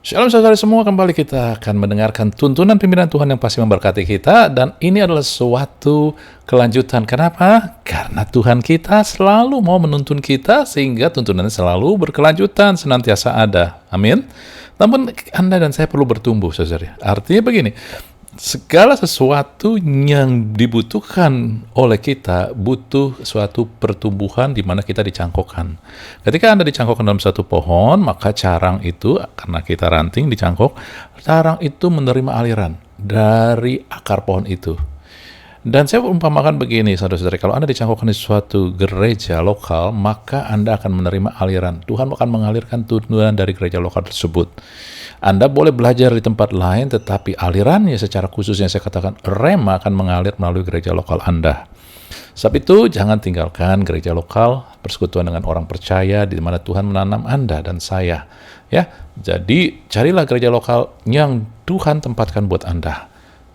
Shalom saudara semua, kembali kita akan mendengarkan tuntunan pimpinan Tuhan yang pasti memberkati kita. Dan ini adalah suatu kelanjutan. Kenapa? Karena Tuhan kita selalu mau menuntun kita, sehingga tuntunannya selalu berkelanjutan, senantiasa ada. Amin. Namun Anda dan saya perlu bertumbuh, saudara. Artinya begini, segala sesuatu yang dibutuhkan oleh kita butuh suatu pertumbuhan di mana kita dicangkokkan. Ketika Anda dicangkokkan dalam satu pohon, maka carang itu, karena kita ranting dicangkok, carang itu menerima aliran dari akar pohon itu. Dan saya umpamakan begini, saudara-saudara, kalau Anda dicangkokkan di suatu gereja lokal, maka Anda akan menerima aliran. Tuhan akan mengalirkan tuntunan dari gereja lokal tersebut. Anda boleh belajar di tempat lain, tetapi alirannya secara khusus yang saya katakan, rema akan mengalir melalui gereja lokal Anda. Sebab itu, jangan tinggalkan gereja lokal, persekutuan dengan orang percaya, di mana Tuhan menanam Anda dan saya. Ya, jadi carilah gereja lokal yang Tuhan tempatkan buat Anda.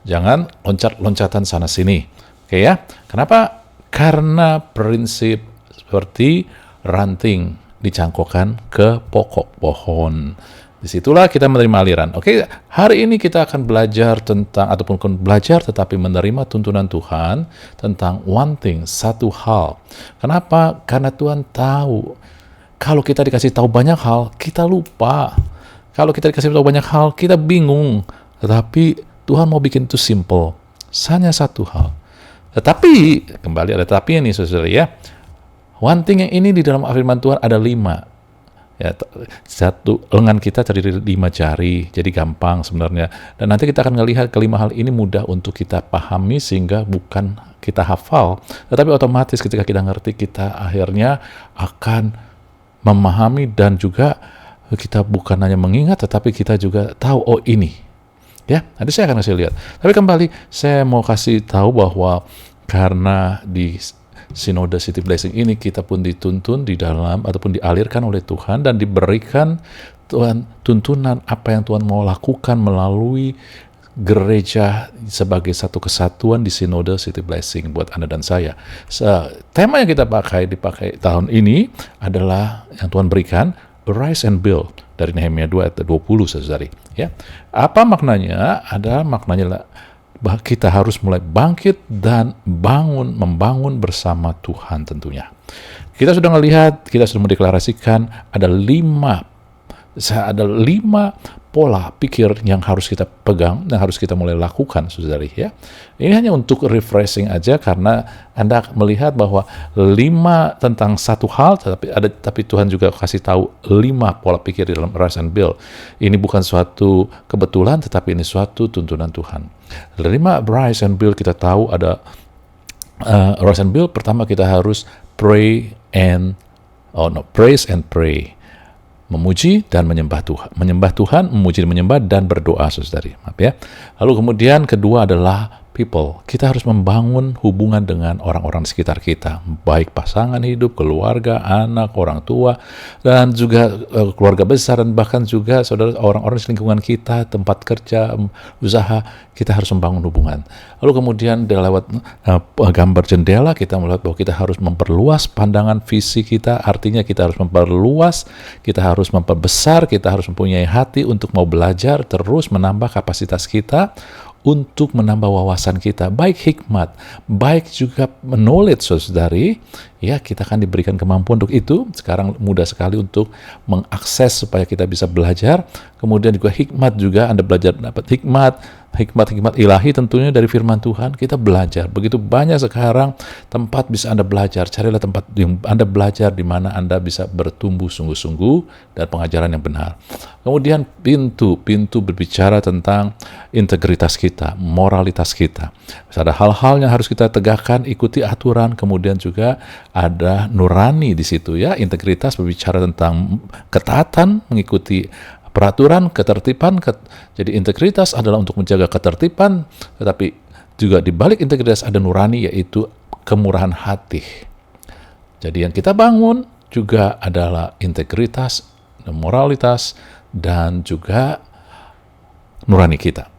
Jangan loncat-loncatan sana-sini. Oke ya? Kenapa? Karena prinsip seperti ranting dicangkokkan ke pokok pohon. Disitulah kita menerima aliran. Oke, hari ini kita akan belajar tentang, ataupun belajar tetapi menerima tuntunan Tuhan tentang one thing, satu hal. Kenapa? Karena Tuhan tahu, kalau kita dikasih tahu banyak hal, kita lupa. Kalau kita dikasih tahu banyak hal, kita bingung. Tetapi Tuhan mau bikin itu simple, hanya satu hal. Tetapi, kembali ada tapi ini, saudara ya. One thing yang ini di dalam firman Tuhan ada 5. Ya, satu, lengan kita terdiri 5 jari, jadi gampang sebenarnya. Dan nanti kita akan melihat kelima hal ini mudah untuk kita pahami, sehingga bukan kita hafal, tetapi otomatis ketika kita ngerti, kita akhirnya akan memahami, dan juga kita bukan hanya mengingat, tetapi kita juga tahu, oh ini. Ya, nanti saya akan kasih lihat. Tapi kembali, saya mau kasih tahu bahwa karena di Sinode City Blessing ini kita pun dituntun di dalam, ataupun dialirkan oleh Tuhan, dan diberikan Tuhan tuntunan apa yang Tuhan mau lakukan melalui gereja sebagai satu kesatuan di Sinode City Blessing buat Anda dan saya. Tema yang kita dipakai tahun ini adalah yang Tuhan berikan, Rise and Build, dari Nehemia 2 ayat 20, saudari. Ya, apa maknanya? Ada maknanya bahwa kita harus mulai bangkit dan membangun bersama Tuhan tentunya. Kita sudah melihat, kita sudah mendeklarasikan ada 5 pola pikir yang harus kita pegang, yang harus kita mulai lakukan, saudari ya. Ini hanya untuk refreshing aja, karena Anda melihat bahwa 5 tentang satu hal, tapi Tuhan juga kasih tahu 5 pola pikir di dalam Rise and Build. Ini bukan suatu kebetulan, tetapi ini suatu tuntunan Tuhan. 5 Rise and Build kita tahu ada Rise and Build. Pertama kita harus praise and pray. Memuji dan menyembah Tuhan, memuji dan menyembah, dan berdoa, saudari. Maaf ya. Lalu kemudian kedua adalah people. Kita harus membangun hubungan dengan orang-orang di sekitar kita, baik pasangan hidup, keluarga, anak, orang tua, dan juga keluarga besar, dan bahkan juga saudara, orang-orang di lingkungan kita, tempat kerja, usaha, kita harus membangun hubungan. Lalu kemudian lewat gambar jendela, kita melihat bahwa kita harus memperluas pandangan visi kita, artinya kita harus memperluas, kita harus memperbesar, kita harus mempunyai hati untuk mau belajar, terus menambah kapasitas kita, untuk menambah wawasan kita, baik hikmat, baik juga knowledge, saudari. Ya, kita akan diberikan kemampuan untuk itu. Sekarang mudah sekali untuk mengakses supaya kita bisa belajar. Kemudian juga hikmat, juga Anda belajar dapat hikmat ilahi tentunya dari firman Tuhan. Kita belajar. Begitu banyak sekarang tempat bisa Anda belajar. Carilah tempat yang Anda belajar di mana Anda bisa bertumbuh sungguh-sungguh dan pengajaran yang benar. Kemudian pintu berbicara tentang integritas kita, moralitas kita. Ada hal-hal yang harus kita tegakkan, ikuti aturan, kemudian juga ada nurani di situ ya. Integritas berbicara tentang ketaatan, mengikuti peraturan, ketertiban. Jadi integritas adalah untuk menjaga ketertiban, tetapi juga di balik integritas ada nurani, yaitu kemurahan hati. Jadi yang kita bangun juga adalah integritas, moralitas, dan juga nurani kita.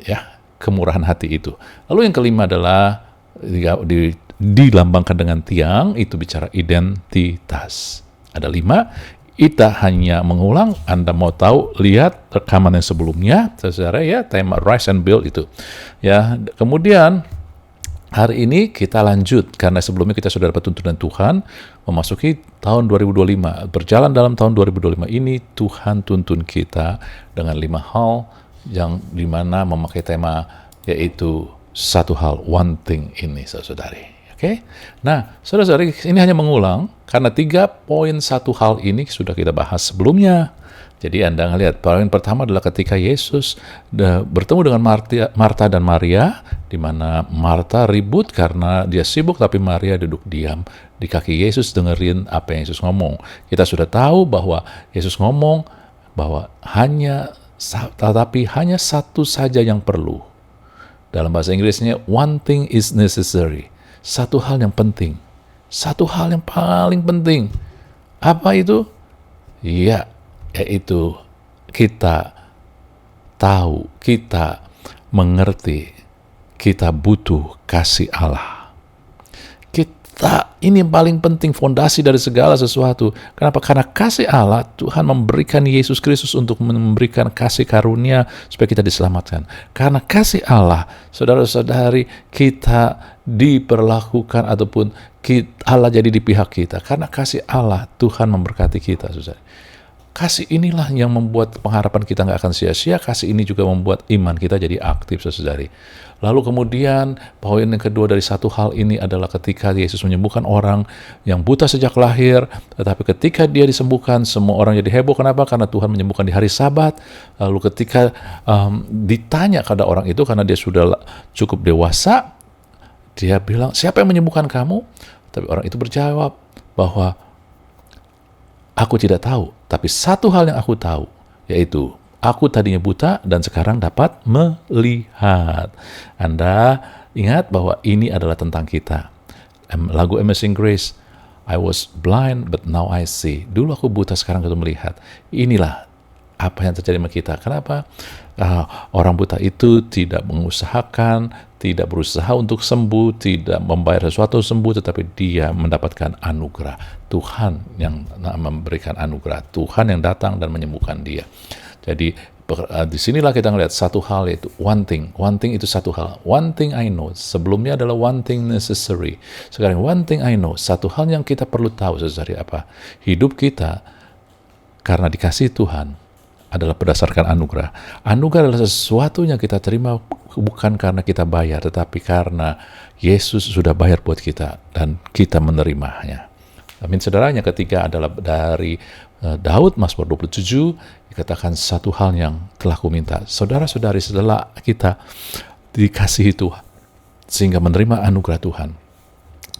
Ya, kemurahan hati itu. Lalu yang kelima adalah dilambangkan dengan tiang, itu bicara identitas. Ada 5, Kita hanya mengulang. Anda mau tahu, lihat rekaman yang sebelumnya, saudara ya, tema Rise and Build itu. Ya, kemudian hari ini kita lanjut, karena sebelumnya kita sudah dapat tuntunan Tuhan, memasuki tahun 2025. Berjalan dalam tahun 2025 ini, Tuhan tuntun kita dengan 5 hal yang dimana memakai tema, yaitu satu hal, one thing ini, saudari. Oke? Nah, saudara-saudari, ini hanya mengulang, karena 3.1 hal ini sudah kita bahas sebelumnya. Jadi Anda ngelihat, poin pertama adalah ketika Yesus bertemu dengan Marta dan Maria, di mana Marta ribut karena dia sibuk, tapi Maria duduk diam di kaki Yesus dengerin apa yang Yesus ngomong. Kita sudah tahu bahwa Yesus ngomong bahwa hanya satu saja yang perlu. Dalam bahasa Inggrisnya, one thing is necessary. Satu hal yang penting. Satu hal yang paling penting. Apa itu? Ya, yaitu kita tahu, kita mengerti, kita butuh kasih Allah. Ini yang paling penting, fondasi dari segala sesuatu. Kenapa? Karena kasih Allah, Tuhan memberikan Yesus Kristus untuk memberikan kasih karunia supaya kita diselamatkan. Karena kasih Allah, saudara-saudari, kita diperlakukan ataupun Allah jadi di pihak kita. Karena kasih Allah, Tuhan memberkati kita, saudara. Kasih inilah yang membuat pengharapan kita nggak akan sia-sia. Kasih ini juga membuat iman kita jadi aktif, saudari. Lalu kemudian poin yang kedua dari satu hal ini adalah ketika Yesus menyembuhkan orang yang buta sejak lahir, tetapi ketika dia disembuhkan, semua orang jadi heboh. Kenapa? Karena Tuhan menyembuhkan di hari Sabat. Lalu ketika ditanya kepada orang itu, karena dia sudah cukup dewasa, dia bilang, siapa yang menyembuhkan kamu? Tapi orang itu berjawab bahwa aku tidak tahu, tapi satu hal yang aku tahu, yaitu aku tadinya buta dan sekarang dapat melihat. Anda ingat bahwa ini adalah tentang kita. Lagu Amazing Grace, I was blind but now I see. Dulu aku buta, sekarang aku melihat. Inilah apa yang terjadi sama kita. Kenapa? Orang buta itu tidak mengusahakan, tidak berusaha untuk sembuh, tidak membayar sesuatu sembuh, tetapi dia mendapatkan anugerah. Tuhan yang memberikan anugerah, Tuhan yang datang dan menyembuhkan dia. Jadi disinilah kita ngelihat satu hal, yaitu one thing. One thing itu satu hal. One thing I know. Sebelumnya adalah one thing necessary. Sekarang one thing I know. Satu hal yang kita perlu tahu, saudari, apa? Hidup kita karena dikasih Tuhan adalah berdasarkan anugerah. Anugerah adalah sesuatu yang kita terima bukan karena kita bayar, tetapi karena Yesus sudah bayar buat kita dan kita menerimanya. Amin, saudaranya. Ketika adalah dari Daud, Mazmur 27, dikatakan satu hal yang telah kuminta. Saudara-saudari, setelah kita dikasihi Tuhan, sehingga menerima anugerah Tuhan,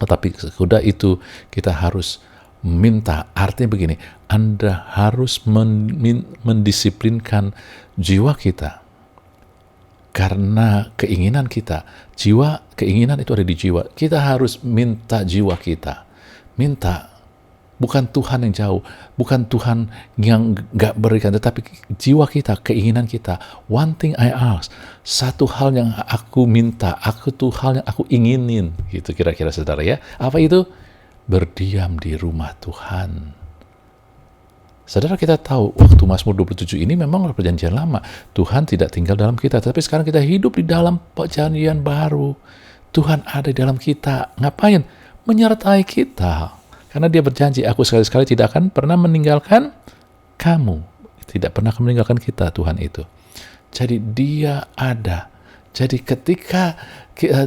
tetapi sesudah itu kita harus minta. Artinya begini, Anda harus mendisiplinkan jiwa kita. Karena keinginan kita, keinginan itu ada di jiwa. Kita harus minta jiwa kita. Minta. Bukan Tuhan yang jauh, bukan Tuhan yang gak berikan, tetapi jiwa kita, keinginan kita. One thing I ask, satu hal yang aku minta, satu hal yang aku inginin, gitu kira-kira, saudara ya. Apa itu? Berdiam di rumah Tuhan. Saudara, kita tahu waktu Mazmur 27 ini memang perjanjian lama. Tuhan tidak tinggal dalam kita, tapi sekarang kita hidup di dalam perjanjian baru. Tuhan ada di dalam kita. Ngapain? Menyertai kita. Karena dia berjanji, aku sekali-sekali tidak akan pernah meninggalkan kamu. Tidak pernah meninggalkan kita, Tuhan itu. Jadi dia ada. Jadi ketika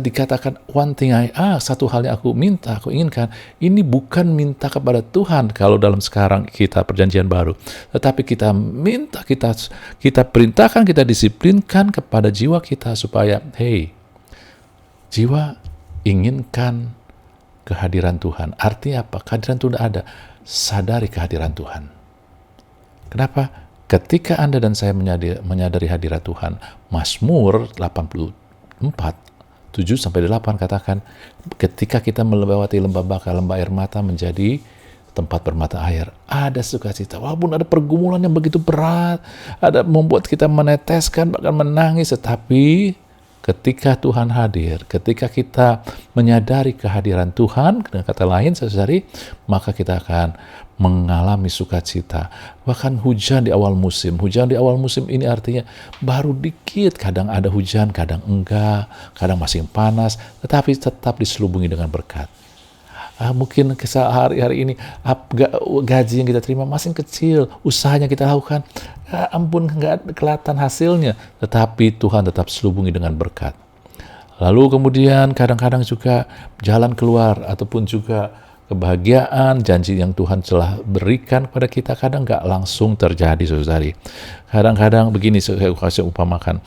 dikatakan one thing I ask, satu hal yang aku minta, aku inginkan, ini bukan minta kepada Tuhan kalau dalam sekarang kita perjanjian baru. Tetapi kita minta, kita perintahkan, kita disiplinkan kepada jiwa kita supaya, hey, jiwa inginkan kehadiran Tuhan. Artinya apa? Kehadiran Tuhan ada. Sadari kehadiran Tuhan. Kenapa? Ketika Anda dan saya menyadari hadirat Tuhan, Mazmur 84, 7-8 katakan, ketika kita melewati lembah baka, lembah air mata menjadi tempat bermata air. Ada sukacita. Walaupun ada pergumulan yang begitu berat, ada membuat kita meneteskan, bahkan menangis, tetapi ketika Tuhan hadir, ketika kita menyadari kehadiran Tuhan, dengan kata lain, saudari, maka kita akan mengalami sukacita. Bahkan hujan di awal musim ini artinya baru dikit, kadang ada hujan, kadang enggak, kadang masih panas, tetapi tetap diselubungi dengan berkat. Mungkin hari ini gaji yang kita terima masih kecil, usahanya kita lakukan, ampun nggak kelihatan hasilnya, tetapi Tuhan tetap selubungi dengan berkat. Lalu kemudian kadang-kadang juga jalan keluar ataupun juga kebahagiaan, janji yang Tuhan telah berikan kepada kita kadang nggak langsung terjadi, saudari. Kadang-kadang begini, saya kasih upamakan,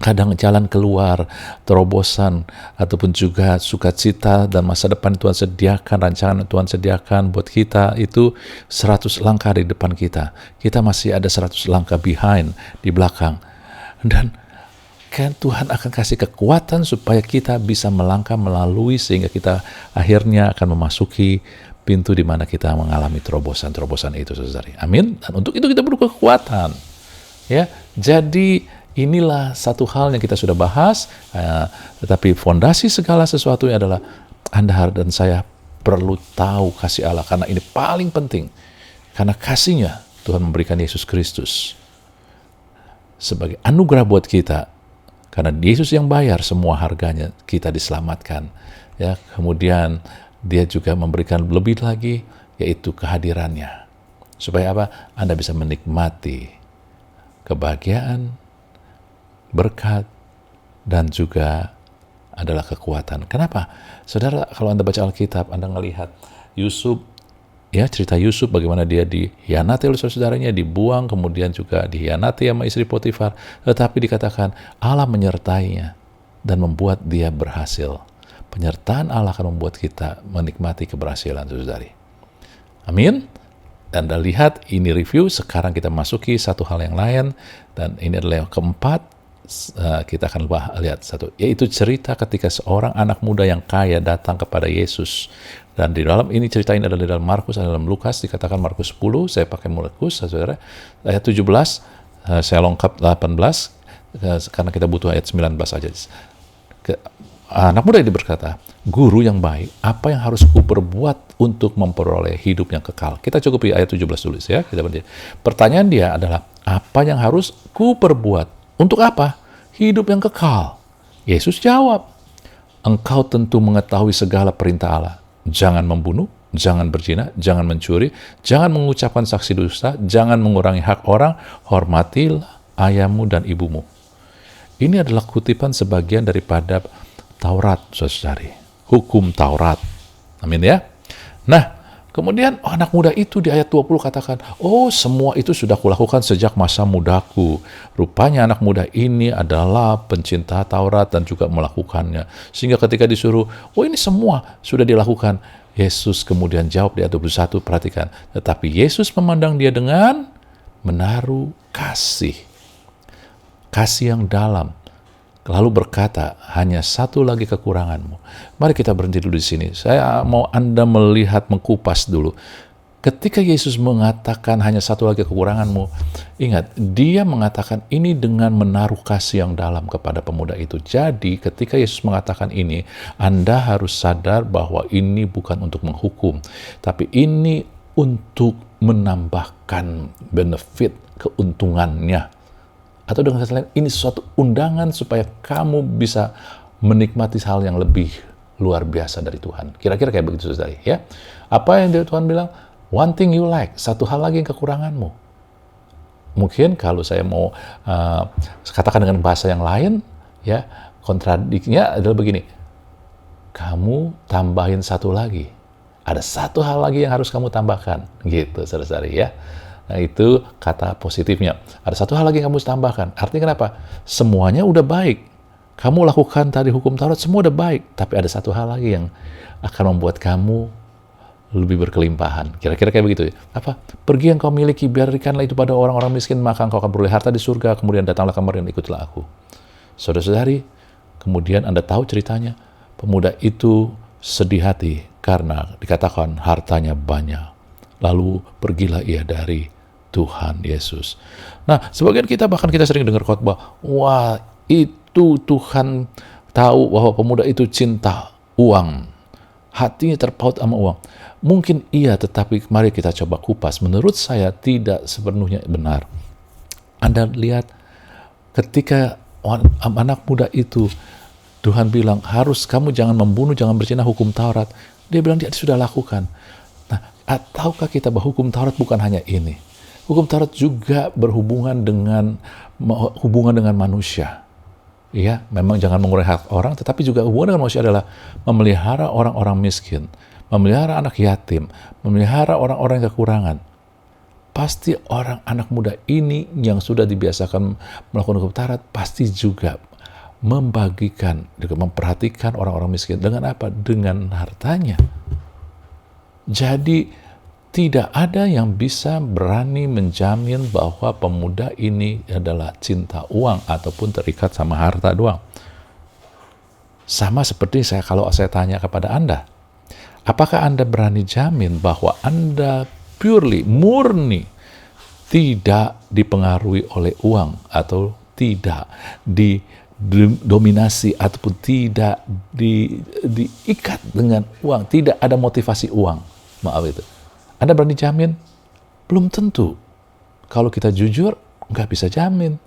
kadang jalan keluar, terobosan, ataupun juga sukacita dan masa depan Tuhan sediakan, rancangan Tuhan sediakan buat kita itu 100 langkah di depan kita. Kita masih ada 100 langkah behind, di belakang. Dan kan Tuhan akan kasih kekuatan supaya kita bisa melangkah melalui, sehingga kita akhirnya akan memasuki pintu di mana kita mengalami terobosan-terobosan itu, saudari. Amin. Dan untuk itu kita perlu kekuatan. Ya, jadi inilah satu hal yang kita sudah bahas, tetapi fondasi segala sesuatunya adalah Anda dan saya perlu tahu kasih Allah, karena ini paling penting. Karena kasihnya Tuhan memberikan Yesus Kristus sebagai anugerah buat kita. Karena Yesus yang bayar semua harganya, kita diselamatkan. Ya, kemudian Dia juga memberikan lebih lagi, yaitu kehadirannya. Supaya apa? Anda bisa menikmati kebahagiaan, berkat, dan juga adalah kekuatan. Kenapa? Saudara, kalau Anda baca Alkitab, Anda melihat Yusuf, ya, cerita Yusuf bagaimana dia dihianati oleh saudaranya, dibuang, kemudian juga dihianati sama istri Potifar, tetapi dikatakan Allah menyertainya dan membuat dia berhasil. Penyertaan Allah akan membuat kita menikmati keberhasilan, saudari. Amin. Dan Anda lihat, ini review, sekarang kita masuki satu hal yang lain, dan ini adalah yang keempat. Kita akan lihat satu, yaitu cerita ketika seorang anak muda yang kaya datang kepada Yesus. Dan di dalam ini, cerita ini adalah di dalam Markus, dalam Lukas, dikatakan Markus 10, saya pakai Markus, saudara, ayat 17, saya lengkap 18, karena kita butuh ayat 19 aja. Anak muda ini berkata, "Guru yang baik, apa yang harus kuperbuat untuk memperoleh hidup yang kekal?" Kita cukupi ayat 17 dulu ya. Pertanyaan dia adalah, apa yang harus kuperbuat? Untuk apa? Hidup yang kekal. Yesus jawab, "Engkau tentu mengetahui segala perintah Allah. Jangan membunuh, jangan berzina, jangan mencuri, jangan mengucapkan saksi dusta, jangan mengurangi hak orang, hormatilah ayahmu dan ibumu." Ini adalah kutipan sebagian daripada Taurat, saudari. Hukum Taurat. Amin ya. Nah, kemudian anak muda itu di ayat 20 katakan, "Oh, semua itu sudah kulakukan sejak masa mudaku." Rupanya anak muda ini adalah pencinta Taurat dan juga melakukannya. Sehingga ketika disuruh, "Oh, ini semua sudah dilakukan." Yesus kemudian jawab di ayat 21, perhatikan. Tetapi Yesus memandang dia dengan menaruh kasih. Kasih yang dalam. Lalu berkata, "Hanya satu lagi kekuranganmu." Mari kita berhenti dulu di sini. Saya mau Anda melihat, mengkupas dulu. Ketika Yesus mengatakan hanya satu lagi kekuranganmu, ingat, dia mengatakan ini dengan menaruh kasih yang dalam kepada pemuda itu. Jadi ketika Yesus mengatakan ini, Anda harus sadar bahwa ini bukan untuk menghukum, tapi ini untuk menambahkan benefit, keuntungannya. Atau dengan kata lain, ini suatu undangan supaya kamu bisa menikmati hal yang lebih luar biasa dari Tuhan. Kira-kira kayak begitu, saudari. Ya. Apa yang Tuhan bilang? One thing you like, satu hal lagi yang kekuranganmu. Mungkin kalau saya mau katakan dengan bahasa yang lain, ya, kontradiknya adalah begini. Kamu tambahin satu lagi. Ada satu hal lagi yang harus kamu tambahkan. Gitu, saudari, ya. Nah, itu kata positifnya. Ada satu hal lagi yang kamu harus tambahkan. Artinya kenapa? Semuanya udah baik. Kamu lakukan tadi hukum Taurat, semua udah baik. Tapi ada satu hal lagi yang akan membuat kamu lebih berkelimpahan. Kira-kira kayak begitu. Apa? "Pergi yang kau miliki, berikanlah itu pada orang-orang miskin, maka engkau akan beroleh harta di surga. Kemudian datanglah kemari dan ikutlah aku." Saudara-saudari, kemudian Anda tahu ceritanya. Pemuda itu sedih hati karena dikatakan hartanya banyak. Lalu pergilah ia dari Tuhan Yesus. Nah, sebagian kita bahkan kita sering dengar khotbah, wah, begitu Tuhan tahu bahwa pemuda itu cinta uang, hatinya terpaut sama uang. Mungkin iya, tetapi mari kita coba kupas. Menurut saya tidak sepenuhnya benar. Anda lihat ketika anak muda itu, Tuhan bilang, kamu jangan membunuh, jangan berzina, hukum Taurat. Dia bilang dia sudah lakukan. Nah, tahukah kita bahwa hukum Taurat bukan hanya ini? Hukum Taurat juga berhubungan dengan manusia. Ya, memang jangan mengurangi hak orang, tetapi juga hubungan dengan manusia adalah memelihara orang-orang miskin, memelihara anak yatim, memelihara orang-orang yang kekurangan. Pasti anak muda ini yang sudah dibiasakan melakukan hukum Taurat pasti juga membagikan, memperhatikan orang-orang miskin. Dengan apa? Dengan hartanya. Jadi tidak ada yang bisa berani menjamin bahwa pemuda ini adalah cinta uang ataupun terikat sama harta doang. Sama seperti kalau saya tanya kepada Anda, apakah Anda berani jamin bahwa Anda murni tidak dipengaruhi oleh uang atau tidak didominasi ataupun tidak diikat dengan uang, tidak ada motivasi uang? Maaf itu. Anda berani jamin? Belum tentu. Kalau kita jujur, nggak bisa jamin.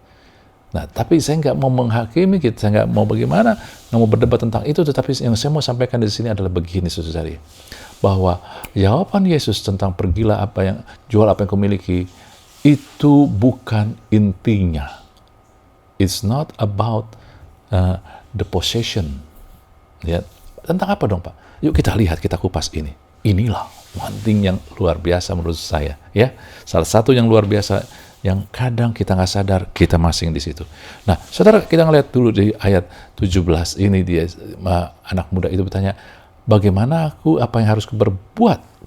Nah, tapi saya nggak mau menghakimi, saya nggak mau bagaimana, nggak mau berdebat tentang itu, tetapi yang saya mau sampaikan di sini adalah begini, saudara-saudari, bahwa jawaban Yesus tentang pergilah jual apa yang kau miliki, itu bukan intinya. It's not about the possession. Ya, tentang apa dong, Pak? Yuk kita lihat, kita kupas ini. Inilah one thing yang luar biasa menurut saya. Ya, salah satu yang luar biasa yang kadang kita nggak sadar kita masing di situ. Nah, saudara, kita ngeliat dulu di ayat 17 ini, dia anak muda itu bertanya, bagaimana apa yang harus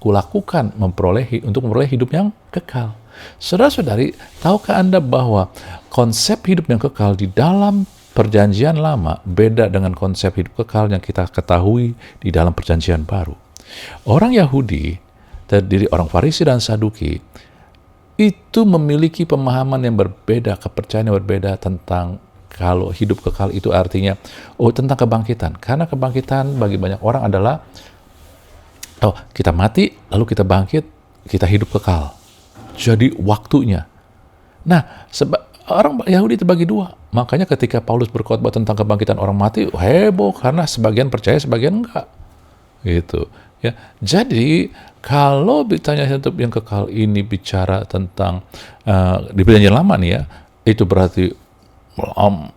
kulakukan untuk memperoleh hidup yang kekal? Saudara-saudari, tahukah Anda bahwa konsep hidup yang kekal di dalam Perjanjian Lama beda dengan konsep hidup kekal yang kita ketahui di dalam Perjanjian Baru? Orang Yahudi, terdiri orang Farisi dan Saduki, itu memiliki pemahaman yang berbeda, kepercayaan yang berbeda tentang kalau hidup kekal itu artinya, tentang kebangkitan. Karena kebangkitan bagi banyak orang adalah, kita mati, lalu kita bangkit, kita hidup kekal. Jadi waktunya. Nah, orang Yahudi terbagi dua. Makanya ketika Paulus berkhotbah tentang kebangkitan orang mati, heboh karena sebagian percaya, sebagian enggak. Gitu. Ya, jadi kalau ditanya hidup yang kekal ini bicara tentang di Perjanjian Lama nih ya, itu berarti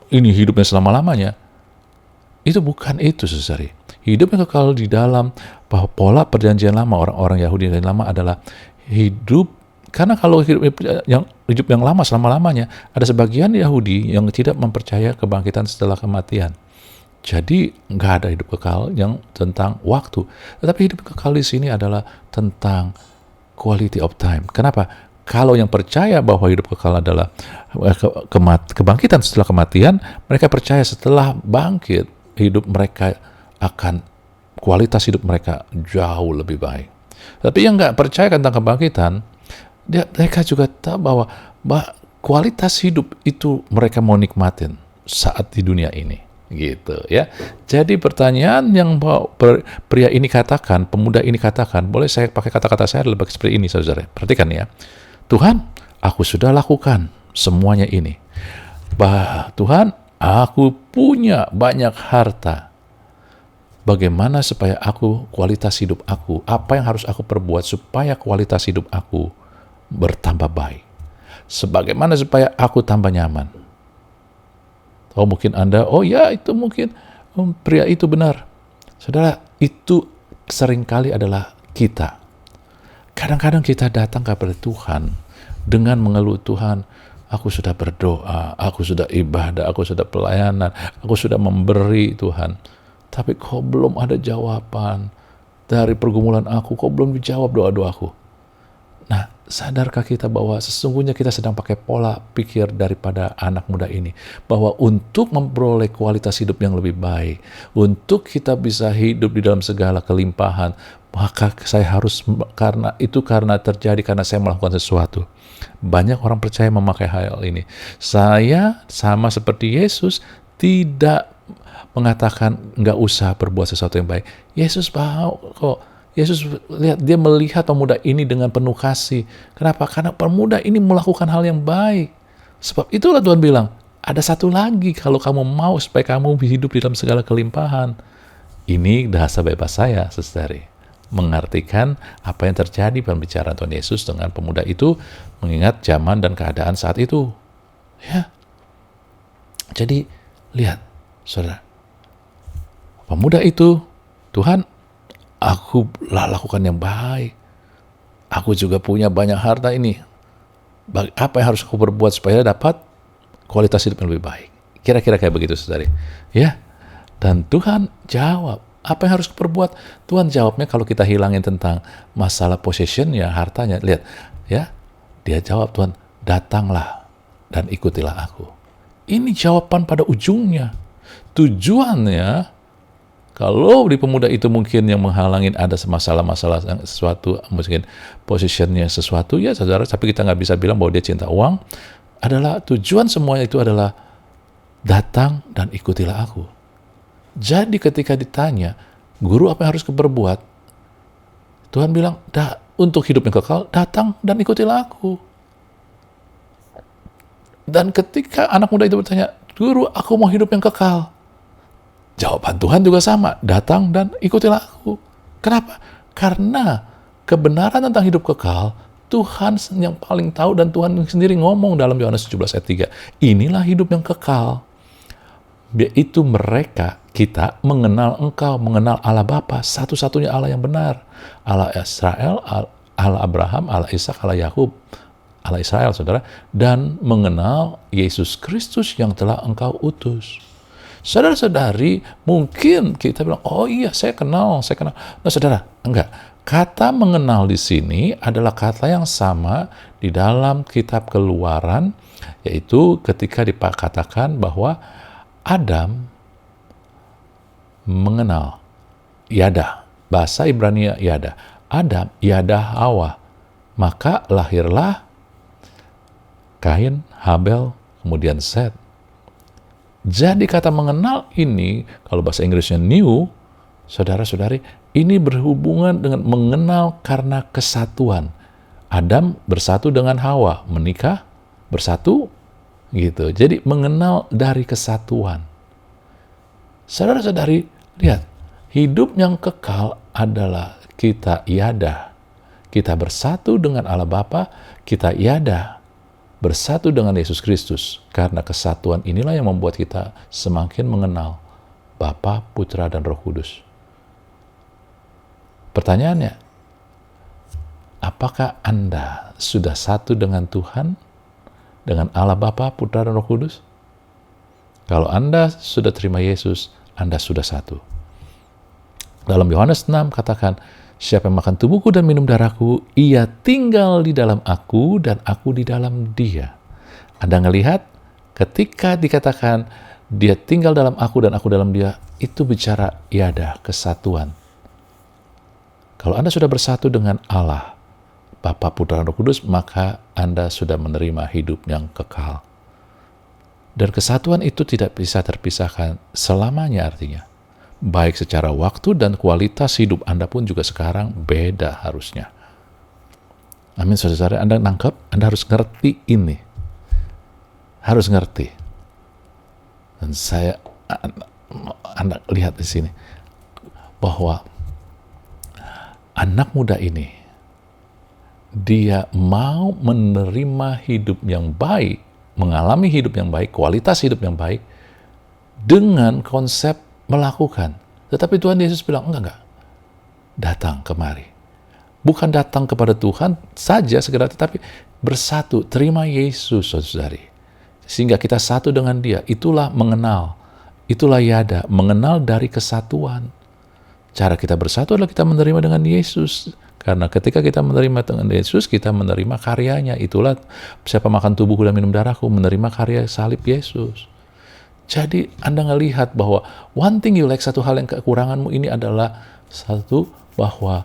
ini hidupnya selama-lamanya. Itu bukan itu, saudari. Hidup yang kekal di dalam bahwa pola Perjanjian Lama, orang-orang Yahudi yang lama adalah hidup, karena kalau hidup yang lama selama-lamanya, ada sebagian Yahudi yang tidak mempercaya kebangkitan setelah kematian. Jadi nggak ada hidup kekal yang tentang waktu. Tetapi hidup kekal di sini adalah tentang quality of time. Kenapa? Kalau yang percaya bahwa hidup kekal adalah kebangkitan setelah kematian, mereka percaya setelah bangkit, kualitas hidup mereka jauh lebih baik. Tapi yang nggak percaya tentang kebangkitan, mereka juga tahu bahwa kualitas hidup itu mereka mau nikmatin saat di dunia ini. Gitu ya. Jadi pertanyaan yang pria ini katakan, pemuda ini katakan, boleh saya pakai kata-kata saya lebih seperti ini, saudara. Perhatikan ya. Tuhan, aku sudah lakukan semuanya ini. Tuhan, aku punya banyak harta. Bagaimana supaya kualitas hidup aku, apa yang harus aku perbuat supaya kualitas hidup aku bertambah baik? Sebagaimana supaya aku tambah nyaman? Mungkin Anda, itu mungkin pria itu benar. Saudara, itu seringkali adalah kita. Kadang-kadang kita datang kepada Tuhan dengan mengeluh, Tuhan, aku sudah berdoa, aku sudah ibadah, aku sudah pelayanan, aku sudah memberi Tuhan. Tapi kok belum ada jawaban dari pergumulan aku, kok belum dijawab doa-doaku. Nah, sadarkah kita bahwa sesungguhnya kita sedang pakai pola pikir daripada anak muda ini, bahwa untuk memperoleh kualitas hidup yang lebih baik, untuk kita bisa hidup di dalam segala kelimpahan, maka saya harus, karena terjadi karena saya melakukan sesuatu. Banyak orang percaya memakai hal ini. Saya sama seperti Yesus tidak mengatakan nggak usah berbuat sesuatu yang baik. Yesus mau kok. Yesus lihat, dia melihat pemuda ini dengan penuh kasih. Kenapa? Karena pemuda ini melakukan hal yang baik. Sebab itulah Tuhan bilang, ada satu lagi kalau kamu mau supaya kamu hidup di dalam segala kelimpahan. Ini bahasa bebas saya, saudari. Mengartikan apa yang terjadi pembicaraan Tuhan Yesus dengan pemuda itu, mengingat zaman dan keadaan saat itu. Ya. Jadi, lihat, saudara. Pemuda itu, Tuhan, aku lakukan yang baik. Aku juga punya banyak harta ini. Apa yang harus aku berbuat supaya dapat kualitas hidup yang lebih baik? Kira-kira kayak begitu, saudari. Ya. Dan Tuhan jawab, apa yang harus aku perbuat? Tuhan jawabnya kalau kita hilangin tentang masalah possession ya, hartanya. Lihat, ya. Dia jawab, Tuhan, datanglah dan ikutilah aku. Ini jawaban pada ujungnya. Tujuannya, kalau di pemuda itu mungkin yang menghalangin ada masalah-masalah sesuatu, mungkin posisinya sesuatu, ya saudara, tapi kita nggak bisa bilang bahwa dia cinta uang, adalah tujuan semuanya itu adalah datang dan ikutilah aku. Jadi ketika ditanya, guru apa yang harus berbuat? Tuhan bilang, untuk hidup yang kekal, datang dan ikutilah aku. Dan ketika anak muda itu bertanya, guru, aku mau hidup yang kekal. Jawaban Tuhan juga sama, datang dan ikutilah aku. Kenapa? Karena kebenaran tentang hidup kekal, Tuhan yang paling tahu dan Tuhan sendiri ngomong dalam Yohanes 17 ayat 3. Inilah hidup yang kekal. Yaitu mereka, kita mengenal Engkau, mengenal Allah Bapa, satu-satunya Allah yang benar. Allah Israel, Allah Abraham, Allah Ishak, Allah Yakub, Allah Israel, saudara. Dan mengenal Yesus Kristus yang telah Engkau utus. Saudara-saudari, mungkin kita bilang, oh iya, saya kenal. Nah, saudara, enggak. Kata mengenal di sini adalah kata yang sama di dalam kitab Keluaran, yaitu ketika dikatakan bahwa Adam mengenal Yada, bahasa Ibrani Yada. Adam, Yada, Hawa. Maka lahirlah Kain, Habel, kemudian Set. Jadi kata mengenal ini, kalau bahasa Inggrisnya new, saudara-saudari, ini berhubungan dengan mengenal karena kesatuan. Adam bersatu dengan Hawa, menikah, bersatu, gitu. Jadi mengenal dari kesatuan. Saudara-saudari, lihat, hidup yang kekal adalah kita yada. Kita bersatu dengan Allah Bapa, kita yada. Bersatu dengan Yesus Kristus, karena kesatuan inilah yang membuat kita semakin mengenal Bapa, Putra, dan Roh Kudus. Pertanyaannya, apakah Anda sudah satu dengan Tuhan, dengan Allah Bapa, Putra, dan Roh Kudus? Kalau Anda sudah terima Yesus, Anda sudah satu. Dalam Yohanes 6 katakan, siapa yang makan tubuhku dan minum darahku, ia tinggal di dalam aku dan aku di dalam dia. Anda ngelihat ketika dikatakan dia tinggal dalam aku dan aku dalam dia, itu bicara yada, kesatuan. Kalau Anda sudah bersatu dengan Allah, Bapa, Putra, dan Roh Kudus, maka Anda sudah menerima hidup yang kekal. Dan kesatuan itu tidak bisa terpisahkan selamanya artinya. Baik secara waktu dan kualitas hidup Anda pun juga sekarang beda harusnya. Amin, saudara-saudara, Anda nangkep, Anda harus ngerti ini. Harus ngerti. Dan Anda lihat di sini, bahwa anak muda ini, dia mau menerima hidup yang baik, mengalami hidup yang baik, kualitas hidup yang baik, dengan konsep melakukan. Tetapi Tuhan Yesus bilang, enggak. Datang kemari. Bukan datang kepada Tuhan saja segera, tetapi bersatu, terima Yesus, saudari. Sehingga kita satu dengan dia. Itulah mengenal. Itulah yada, mengenal dari kesatuan. Cara kita bersatu adalah kita menerima dengan Yesus. Karena ketika kita menerima dengan Yesus, kita menerima karyanya. Itulah siapa makan tubuhku dan minum darahku, menerima karya salib Yesus. Jadi Anda ngelihat bahwa one thing you lack, satu hal yang kekuranganmu ini adalah satu, bahwa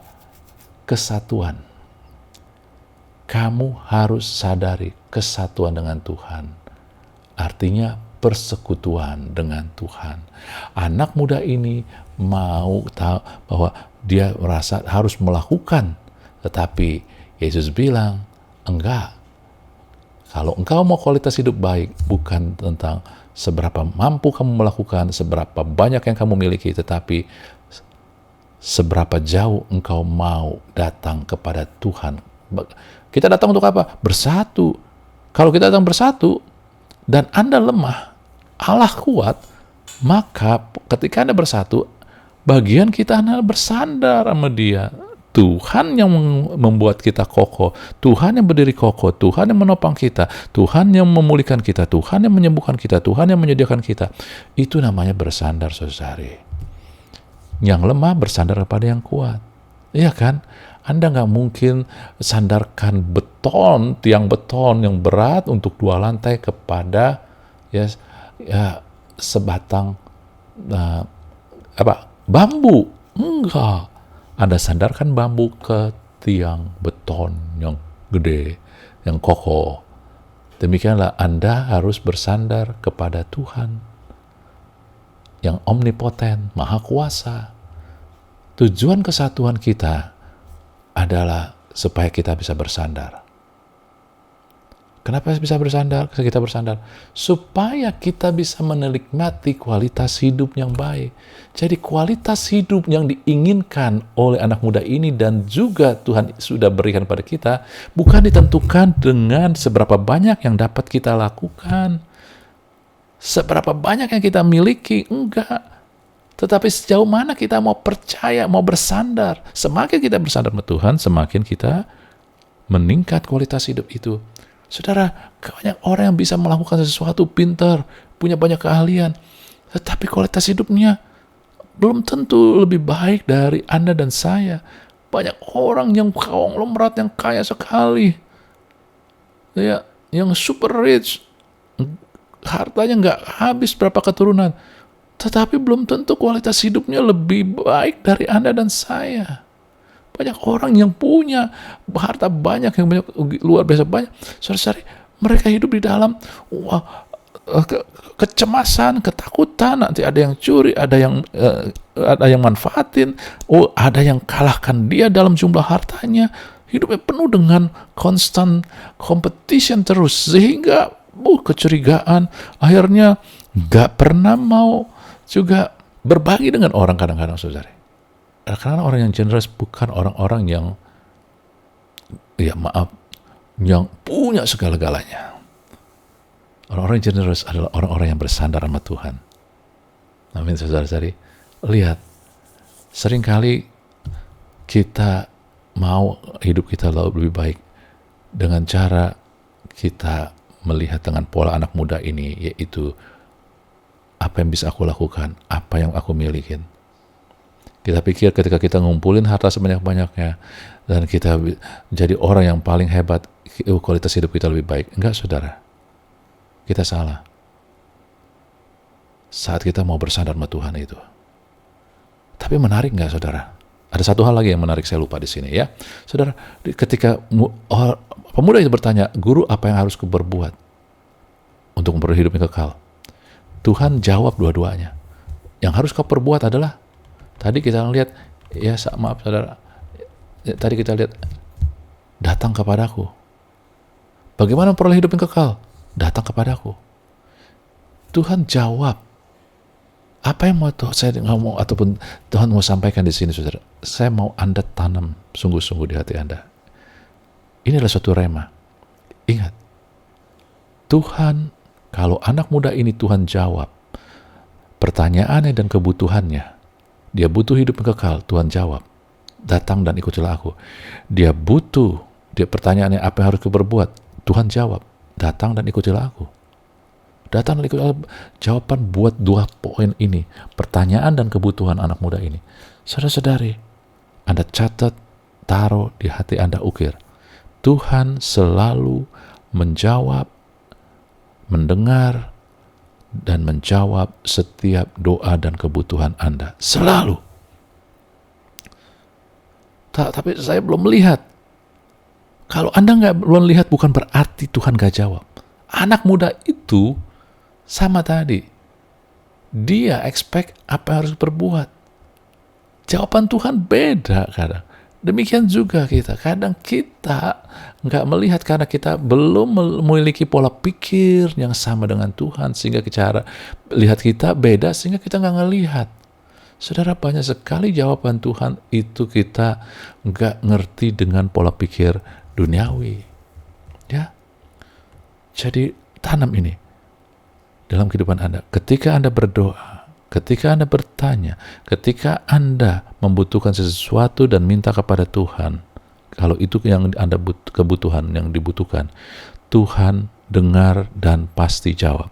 kesatuan. Kamu harus sadari kesatuan dengan Tuhan. Artinya persekutuan dengan Tuhan. Anak muda ini mau tahu bahwa dia merasa harus melakukan, tetapi Yesus bilang, enggak. Kalau engkau mau kualitas hidup baik, bukan tentang seberapa mampu kamu melakukan, seberapa banyak yang kamu miliki, tetapi seberapa jauh engkau mau datang kepada Tuhan. Kita datang untuk apa? Bersatu. Kalau kita datang bersatu, dan Anda lemah, Allah kuat, maka ketika Anda bersatu, bagian kita Anda bersandar sama Dia. Tuhan yang membuat kita kokoh, Tuhan yang berdiri kokoh, Tuhan yang menopang kita, Tuhan yang memulihkan kita, Tuhan yang menyembuhkan kita, Tuhan yang menyediakan kita. Itu namanya bersandar, saudari. Yang lemah bersandar kepada yang kuat. Iya kan? Anda nggak mungkin sandarkan tiang beton yang berat untuk 2 lantai kepada sebatang bambu. Enggak. Anda sandarkan bambu ke tiang beton yang gede, yang kokoh. Demikianlah Anda harus bersandar kepada Tuhan yang omnipoten, maha kuasa. Tujuan kesatuan kita adalah supaya kita bisa bersandar. Kenapa bisa bersandar? Kita bersandar supaya kita bisa menikmati kualitas hidup yang baik. Jadi kualitas hidup yang diinginkan oleh anak muda ini dan juga Tuhan sudah berikan pada kita bukan ditentukan dengan seberapa banyak yang dapat kita lakukan, seberapa banyak yang kita miliki, enggak. Tetapi sejauh mana kita mau percaya, mau bersandar. Semakin kita bersandar sama Tuhan, semakin kita meningkat kualitas hidup itu. Saudara, banyak orang yang bisa melakukan sesuatu pintar, punya banyak keahlian, tetapi kualitas hidupnya belum tentu lebih baik dari Anda dan saya. Banyak orang yang konglomerat yang kaya sekali, ya, yang super rich, hartanya nggak habis berapa keturunan, tetapi belum tentu kualitas hidupnya lebih baik dari Anda dan saya. Banyak orang yang punya harta banyak, yang banyak, luar biasa banyak. Saudara-saudari, mereka hidup di dalam kecemasan, ketakutan. Nanti ada yang curi, ada yang manfaatin, ada yang kalahkan dia dalam jumlah hartanya. Hidupnya penuh dengan constant competition terus, sehingga kecurigaan. Akhirnya nggak pernah mau juga berbagi dengan orang kadang-kadang, saudari. Karena orang yang generous bukan orang-orang yang, yang punya segala-galanya. Orang-orang yang generous adalah orang-orang yang bersandar sama Tuhan. Amin, saudara-saudari. Lihat, seringkali kita mau hidup kita lebih baik dengan cara kita melihat dengan pola anak muda ini, yaitu apa yang bisa aku lakukan, apa yang aku milikin. Kita pikir ketika kita ngumpulin harta sebanyak-banyaknya dan kita jadi orang yang paling hebat, kualitas hidup kita lebih baik. Enggak, saudara. Kita salah. Saat kita mau bersandar sama Tuhan itu. Tapi menarik enggak, saudara? Ada satu hal lagi yang menarik, saya lupa di sini ya. Saudara, ketika pemuda itu bertanya, "Guru, apa yang harus kuperbuat untuk memperoleh hidup yang kekal?" Tuhan jawab dua-duanya. Yang harus kau perbuat adalah, tadi kita lihat, maaf saudara, tadi kita lihat, datang kepadaku. Bagaimana memperoleh hidup yang kekal? Datang kepadaku. Tuhan jawab. Apa yang mau saya ngomong ataupun Tuhan mau sampaikan di sini, saudara? Saya mau Anda tanam sungguh-sungguh di hati Anda. Ini adalah suatu rema. Ingat, Tuhan, kalau anak muda ini Tuhan jawab pertanyaannya dan kebutuhannya. Dia butuh hidup yang kekal, Tuhan jawab. Datang dan ikutilah aku. Dia pertanyaannya apa yang harus kuperbuat? Tuhan jawab. Datang dan ikutilah aku. Datang dan ikutilah aku. Jawaban buat 2 poin ini. Pertanyaan dan kebutuhan anak muda ini. Saudara-saudari, Anda catat, taruh di hati Anda, ukir. Tuhan selalu menjawab, mendengar, dan menjawab setiap doa dan kebutuhan Anda. Selalu. Tapi saya belum melihat. Kalau Anda belum lihat, bukan berarti Tuhan gak jawab. Anak muda itu Sama tadi, dia expect apa yang harus berbuat. Jawaban Tuhan beda kadang. Demikian juga kita. Kadang kita nggak melihat karena kita belum memiliki pola pikir yang sama dengan Tuhan. Sehingga cara lihat kita beda sehingga kita nggak ngelihat. Saudara, banyak sekali jawaban Tuhan itu kita nggak ngerti dengan pola pikir duniawi. Ya, jadi tanam ini dalam kehidupan Anda. Ketika Anda berdoa, ketika Anda bertanya, ketika Anda membutuhkan sesuatu dan minta kepada Tuhan, kalau itu yang Anda kebutuhan yang dibutuhkan, Tuhan dengar dan pasti jawab.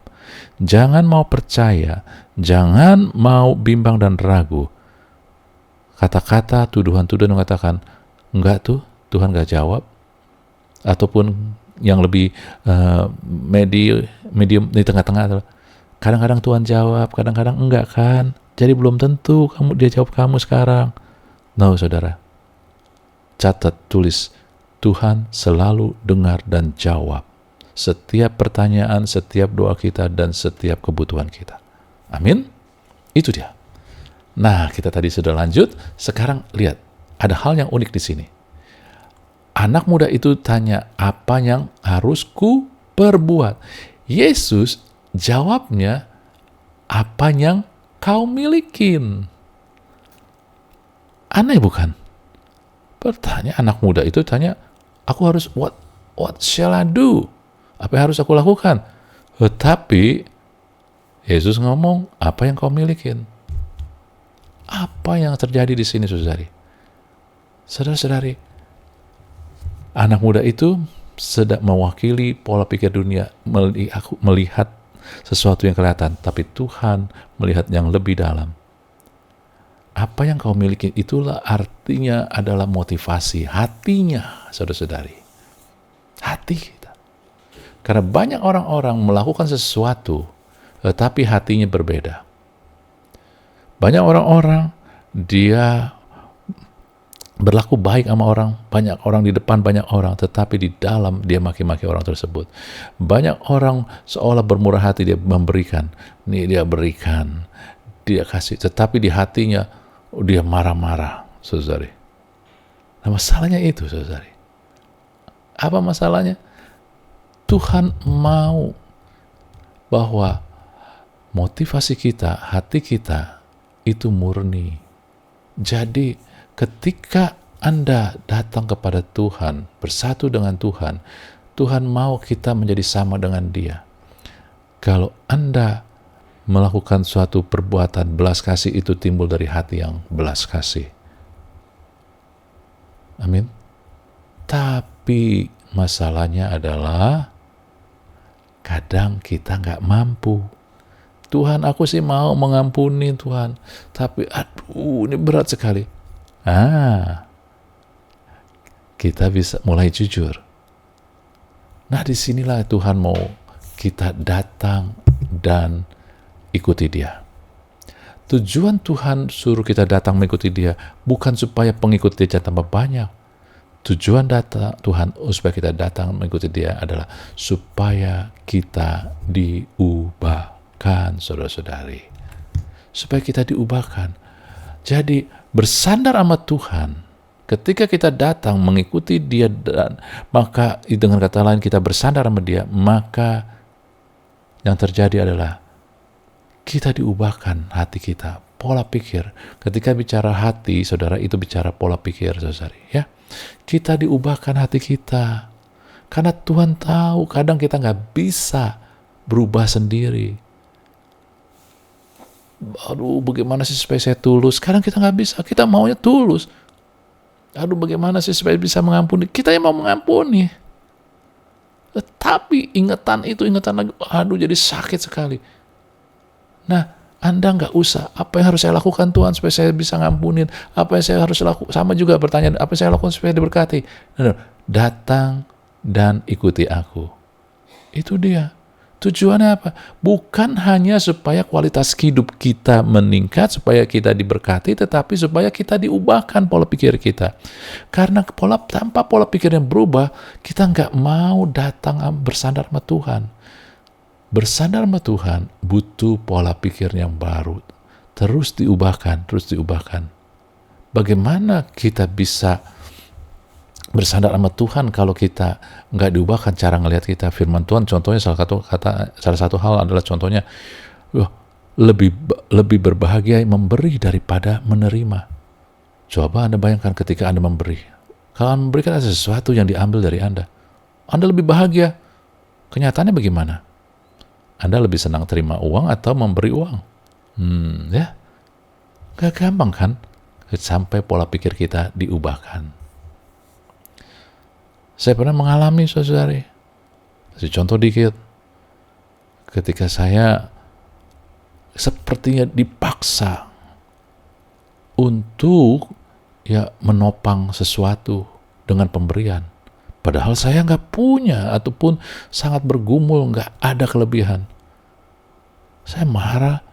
Jangan mau percaya, jangan mau bimbang dan ragu. Kata-kata, tuduhan-tuduhan mengatakan, enggak tuh, Tuhan enggak jawab. Ataupun yang lebih medium di tengah-tengah, kadang-kadang Tuhan jawab, kadang-kadang enggak kan. Jadi belum tentu dia jawab kamu sekarang. No, saudara. Catat, tulis, Tuhan selalu dengar dan jawab setiap pertanyaan, setiap doa kita, dan setiap kebutuhan kita. Amin? Itu dia. Nah, kita tadi sudah lanjut. Sekarang lihat, ada hal yang unik di sini. Anak muda itu tanya, apa yang harus ku perbuat? Yesus jawabnya, apa yang kau milikin? Aneh bukan? Pertanyaan anak muda itu tanya, aku harus what shall I do? Apa yang harus aku lakukan? Tetapi Yesus ngomong, apa yang kau milikin? Apa yang terjadi di sini, saudari? Saudara-saudari, anak muda itu sedang mewakili pola pikir dunia, melihat sesuatu yang kelihatan, tapi Tuhan melihat yang lebih dalam. Apa yang kau miliki, itulah artinya adalah motivasi hatinya, saudara-saudari. Hati kita. Karena banyak orang-orang melakukan sesuatu, tetapi hatinya berbeda. Banyak orang-orang, dia berlaku baik sama orang, banyak orang di depan banyak orang, tetapi di dalam dia maki-maki orang tersebut. Banyak orang seolah bermurah hati, dia memberikan, dia berikan, dia kasih, tetapi di hatinya dia marah-marah, saudari. Nah, masalahnya itu, saudari. Apa masalahnya? Tuhan mau bahwa motivasi kita, hati kita itu murni. Jadi ketika Anda datang kepada Tuhan, bersatu dengan Tuhan, Tuhan mau kita menjadi sama dengan Dia. Kalau Anda melakukan suatu perbuatan belas kasih, itu timbul dari hati yang belas kasih. Amin. Tapi masalahnya adalah kadang kita nggak mampu. Tuhan, aku sih mau mengampuni Tuhan, tapi aduh, ini berat sekali. Kita bisa mulai jujur. Nah, disinilah Tuhan mau kita datang dan ikuti Dia. Tujuan Tuhan suruh kita datang mengikuti Dia bukan supaya pengikut Dia tambah banyak. Tujuan Tuhan supaya kita datang mengikuti Dia adalah supaya kita diubahkan, saudara-saudari. Supaya kita diubahkan. Jadi bersandar sama Tuhan. Ketika kita datang mengikuti Dia, dan maka dengan kata lain kita bersandar sama Dia, maka yang terjadi adalah kita diubahkan hati kita, pola pikir. Ketika bicara hati, saudara, itu bicara pola pikir, saudari, ya. Kita diubahkan hati kita. Karena Tuhan tahu kadang kita nggak bisa berubah sendiri. Aduh, bagaimana sih supaya saya tulus? Kadang kita nggak bisa, kita maunya tulus. Aduh, bagaimana sih supaya bisa mengampuni? Kita yang mau mengampuni. Tetapi ingatan lagi, aduh, jadi sakit sekali. Nah, Anda nggak usah, apa yang harus saya lakukan Tuhan supaya saya bisa ngampunin? Apa yang saya harus lakukan? Sama juga pertanyaan, apa yang saya lakukan supaya diberkati? Nah, datang dan ikuti aku. Itu dia. Tujuannya apa? Bukan hanya supaya kualitas hidup kita meningkat, supaya kita diberkati, tetapi supaya kita diubahkan pola pikir kita. Karena tanpa pola pikir yang berubah, kita nggak mau datang bersandar sama Tuhan. Bersandar sama Tuhan butuh pola pikir yang baru. Terus diubahkan, terus diubahkan. Bagaimana kita bisa bersandar sama Tuhan kalau kita nggak diubahkan cara ngelihat kita? Firman Tuhan contohnya salah satu hal adalah contohnya, lebih berbahagia memberi daripada menerima. Coba Anda bayangkan ketika Anda memberi. Kalau Anda memberikan ada sesuatu yang diambil dari Anda lebih bahagia. Kenyataannya bagaimana? Anda lebih senang terima uang atau memberi uang? Ya, gak gampang kan? Sampai pola pikir kita diubahkan. Saya pernah mengalami, saudari. Kasih contoh dikit. Ketika saya sepertinya dipaksa untuk menopang sesuatu dengan pemberian. Padahal saya nggak punya ataupun sangat bergumul, nggak ada kelebihan. Saya marah,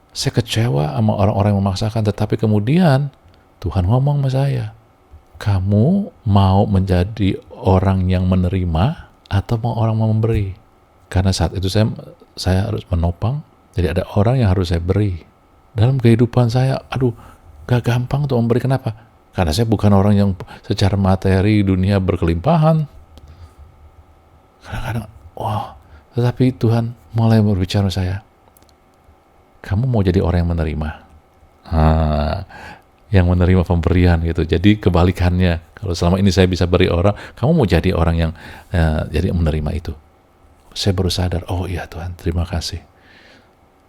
saya kecewa sama orang-orang yang memaksakan. Tetapi kemudian Tuhan ngomong sama saya, kamu mau menjadi orang yang menerima atau mau orang yang memberi? Karena saat itu saya harus menopang, jadi ada orang yang harus saya beri. Dalam kehidupan saya, gak gampang untuk memberi. Kenapa? Karena saya bukan orang yang secara materi dunia berkelimpahan. Kadang-kadang, tetapi Tuhan mulai berbicara saya, kamu mau jadi orang yang menerima. Yang menerima pemberian gitu. Jadi kebalikannya. Kalau selama ini saya bisa beri orang, kamu mau jadi orang yang jadi menerima itu. Saya baru sadar, oh iya Tuhan, terima kasih.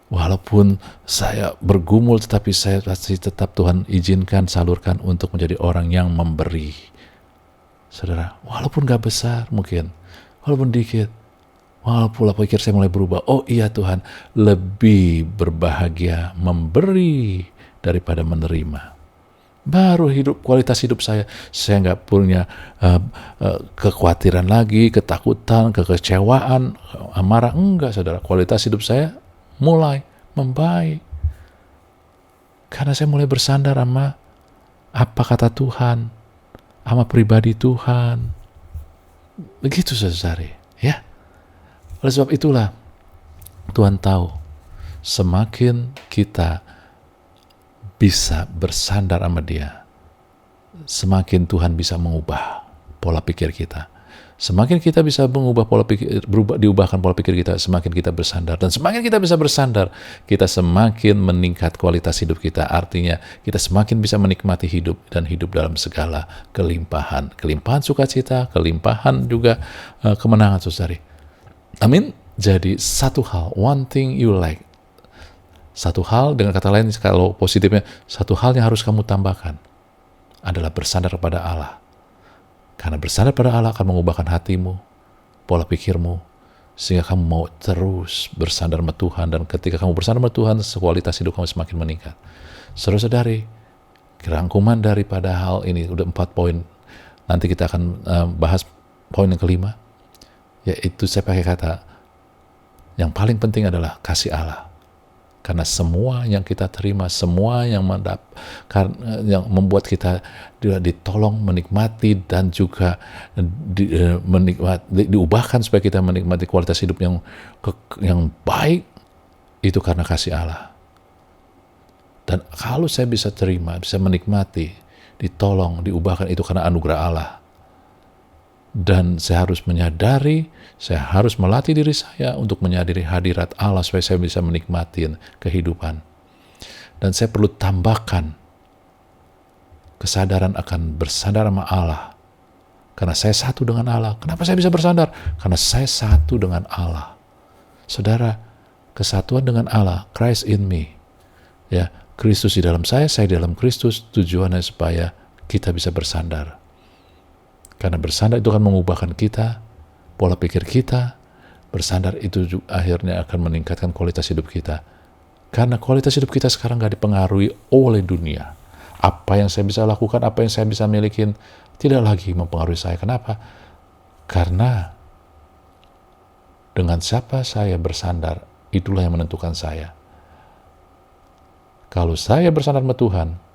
Walaupun saya bergumul, tetapi saya pasti tetap Tuhan izinkan, salurkan untuk menjadi orang yang memberi. Saudara, walaupun gak besar mungkin, walaupun dikit, walaupun pola pikir saya mulai berubah. Oh iya Tuhan, lebih berbahagia memberi daripada menerima. Baru kualitas hidup saya gak punya kekhawatiran lagi, ketakutan, kekecewaan, amarah. Enggak, saudara, kualitas hidup saya mulai membaik. Karena saya mulai bersandar sama apa kata Tuhan, sama pribadi Tuhan. Begitu, saudari. Ya. Oleh sebab itulah, Tuhan tahu, semakin kita bisa bersandar sama Dia, semakin Tuhan bisa mengubah pola pikir kita. Semakin kita bisa mengubah pola pikir, diubahkan pola pikir kita, semakin kita bersandar. Dan semakin kita bisa bersandar, kita semakin meningkat kualitas hidup kita. Artinya, kita semakin bisa menikmati hidup dan hidup dalam segala kelimpahan. Kelimpahan sukacita, kelimpahan juga kemenangan, saudari. Amin. Jadi satu hal, one thing you like. Satu hal, dengan kata lain, kalau positifnya, satu hal yang harus kamu tambahkan adalah bersandar kepada Allah. Karena bersandar pada Allah akan mengubahkan hatimu, pola pikirmu, sehingga kamu mau terus bersandar sama Tuhan. Dan ketika kamu bersandar sama Tuhan, kualitas hidup kamu semakin meningkat. Saudara-saudari, kerangkuman daripada hal ini, udah 4 poin. Nanti kita akan bahas poin yang kelima, yaitu saya pakai kata, yang paling penting adalah kasih Allah. Karena semua yang kita terima, semua yang membuat kita ditolong, menikmati, dan juga diubahkan supaya kita menikmati kualitas hidup yang baik, itu karena kasih Allah. Dan kalau saya bisa terima, bisa menikmati, ditolong, diubahkan, itu karena anugerah Allah. Dan saya harus menyadari, saya harus melatih diri saya untuk menyadari hadirat Allah supaya saya bisa menikmati kehidupan. Dan saya perlu tambahkan kesadaran akan bersandar sama Allah. Karena saya satu dengan Allah. Kenapa saya bisa bersandar? Karena saya satu dengan Allah. Saudara, kesatuan dengan Allah, Christ in me. Ya, Kristus di dalam saya di dalam Kristus, tujuannya supaya kita bisa bersandar. Karena bersandar itu akan mengubahkan kita, pola pikir kita. Bersandar itu juga akhirnya akan meningkatkan kualitas hidup kita. Karena kualitas hidup kita sekarang gak dipengaruhi oleh dunia. Apa yang saya bisa lakukan, apa yang saya bisa miliki, tidak lagi mempengaruhi saya. Kenapa? Karena dengan siapa saya bersandar, itulah yang menentukan saya. Kalau saya bersandar sama Tuhan,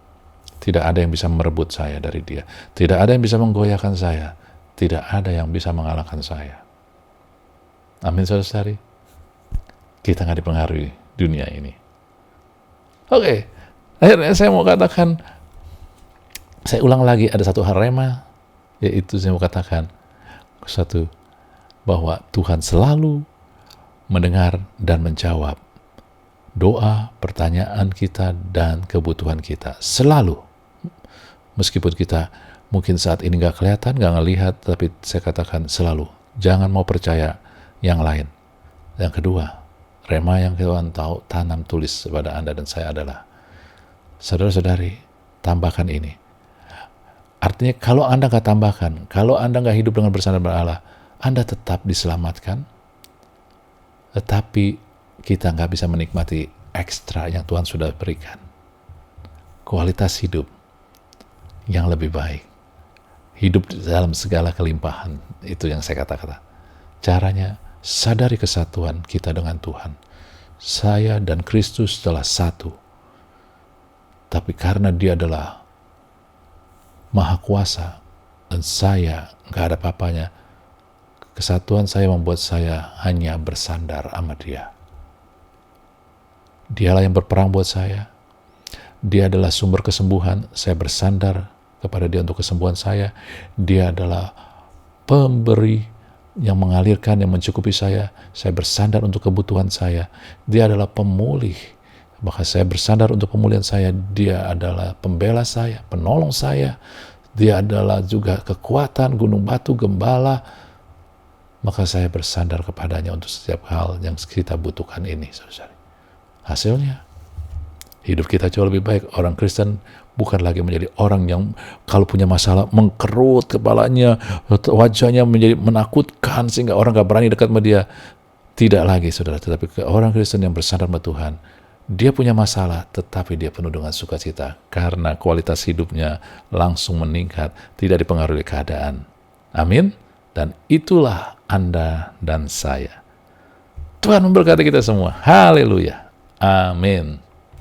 tidak ada yang bisa merebut saya dari Dia. Tidak ada yang bisa menggoyahkan saya. Tidak ada yang bisa mengalahkan saya. Amin, saudari. kita nggak dipengaruhi dunia ini. Oke, akhirnya saya mau katakan, saya ulang lagi, ada satu hal rema, yaitu saya mau katakan satu, bahwa Tuhan selalu mendengar dan menjawab doa, pertanyaan kita, dan kebutuhan kita. Selalu. Meskipun kita mungkin saat ini nggak kelihatan, nggak ngelihat, tapi saya katakan selalu. Jangan mau percaya yang lain. Yang kedua, rema yang Tuhan tahu, tanam tulis kepada Anda dan saya adalah, saudara-saudari, tambahkan ini. Artinya kalau Anda nggak tambahkan, kalau Anda nggak hidup dengan bersandar pada Allah, Anda tetap diselamatkan, tetapi kita nggak bisa menikmati ekstra yang Tuhan sudah berikan. Kualitas hidup yang lebih baik. Hidup dalam segala kelimpahan. Itu yang saya kata-kata. Caranya, sadari kesatuan kita dengan Tuhan. Saya dan Kristus adalah satu. Tapi karena Dia adalah Maha Kuasa, dan saya nggak ada apa-apanya, kesatuan saya membuat saya hanya bersandar sama Dia. Dialah yang berperang buat saya. Dia adalah sumber kesembuhan. Saya bersandar kepada Dia untuk kesembuhan saya. Dia adalah pemberi yang mengalirkan, yang mencukupi saya. Saya bersandar untuk kebutuhan saya. Dia adalah pemulih. Maka saya bersandar untuk pemulihan saya. Dia adalah pembela saya, penolong saya. Dia adalah juga kekuatan, gunung batu, gembala. Maka saya bersandar kepadanya untuk setiap hal yang kita butuhkan ini, saudara. Hasilnya, hidup kita jauh lebih baik. Orang Kristen bukan lagi menjadi orang yang kalau punya masalah mengkerut kepalanya, wajahnya menjadi menakutkan sehingga orang gak berani dekat sama dia. Tidak lagi, saudara. Tetapi orang Kristen yang bersandar sama Tuhan, dia punya masalah, tetapi dia penuh dengan sukacita karena kualitas hidupnya langsung meningkat, tidak dipengaruhi keadaan. Amin. Dan itulah Anda dan saya. Tuhan memberkati kita semua. Haleluya. Amin.